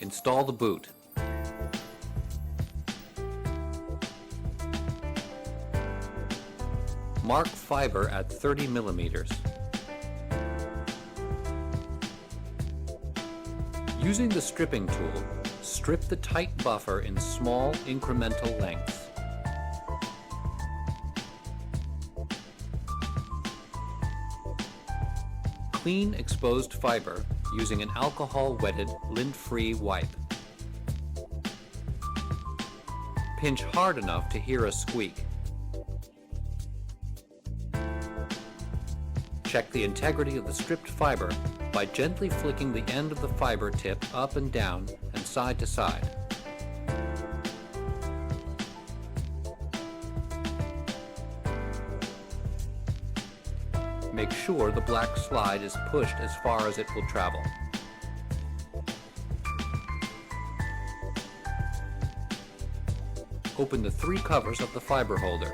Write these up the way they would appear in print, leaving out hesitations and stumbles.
Install the boot. Mark fiber at 30 millimeters. Using the stripping tool, strip the tight buffer in small incremental lengths. Clean exposed fiber using an alcohol-wetted, lint-free wipe. Pinch hard enough to hear a squeak. Check the integrity of the stripped fiber by gently flicking the end of the fiber tip up and down and side to side. Make sure the black slide is pushed as far as it will travel. Open the 3 covers of the fiber holder.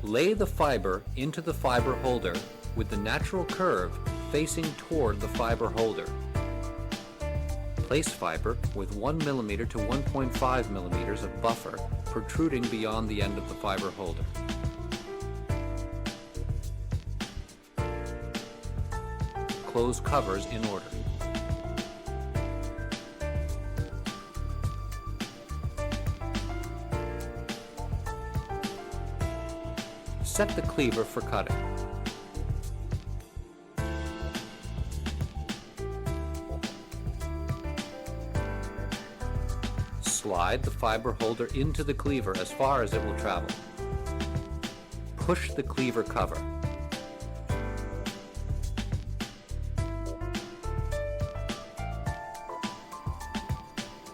Lay the fiber into the fiber holder with the natural curve facing toward the fiber holder. Place fiber with 1 mm to 1.5 mm of buffer protruding beyond the end of the fiber holder. Close covers in order. Set the cleaver for cutting. Slide the fiber holder into the cleaver as far as it will travel. Push the cleaver cover.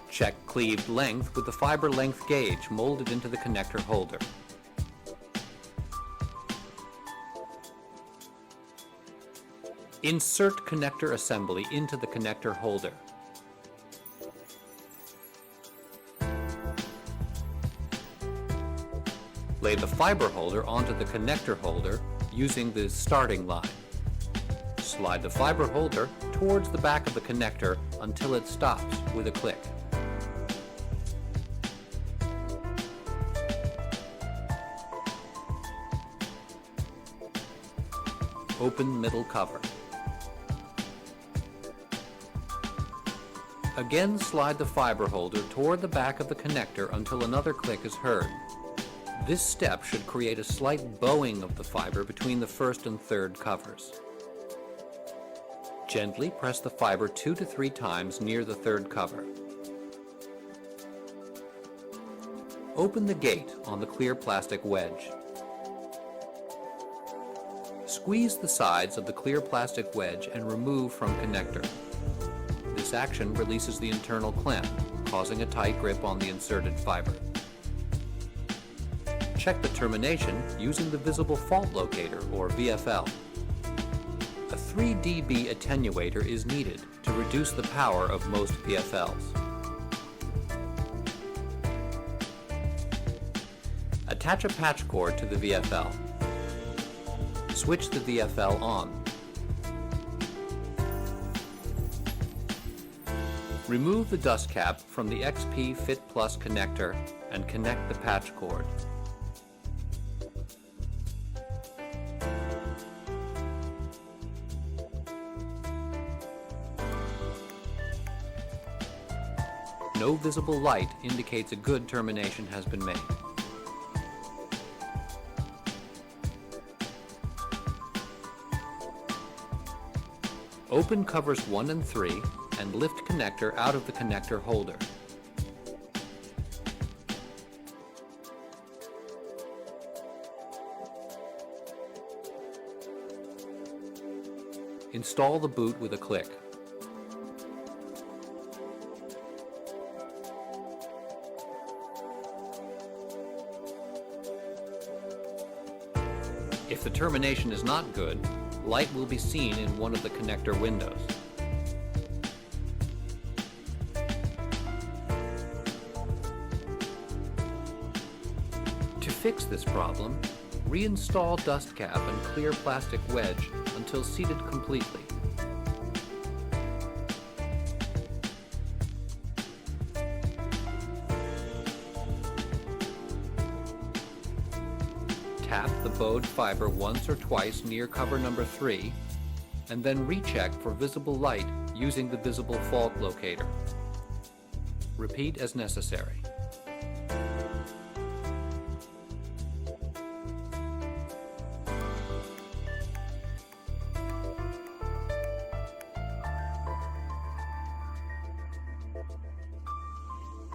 Check cleaved length with the fiber length gauge molded into the connector holder. Insert connector assembly into the connector holder. Lay the fiber holder onto the connector holder using the starting line. Slide the fiber holder towards the back of the connector until it stops with a click. Open middle cover. Again, slide the fiber holder toward the back of the connector until another click is heard. This step should create a slight bowing of the fiber between the first and third covers. Gently press the fiber 2 to 3 times near the third cover. Open the gate on the clear plastic wedge. Squeeze the sides of the clear plastic wedge and remove from connector. This action releases the internal clamp, causing a tight grip on the inserted fiber. Check the termination using the visible fault locator, or VFL. A 3 dB attenuator is needed to reduce the power of most VFLs. Attach a patch cord to the VFL. Switch the VFL on. Remove the dust cap from the XP Fit Plus connector and connect the patch cord. No visible light indicates a good termination has been made. Open covers 1 and 3 and lift connector out of the connector holder. Install the boot with a click. If the termination is not good, light will be seen in one of the connector windows. To fix this problem, Reinstall dust cap and clear plastic wedge until seated completely. Tap the bowed fiber once or twice near cover number 3, and then recheck for visible light using the visible fault locator. Repeat as necessary.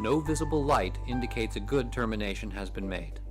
No visible light indicates a good termination has been made.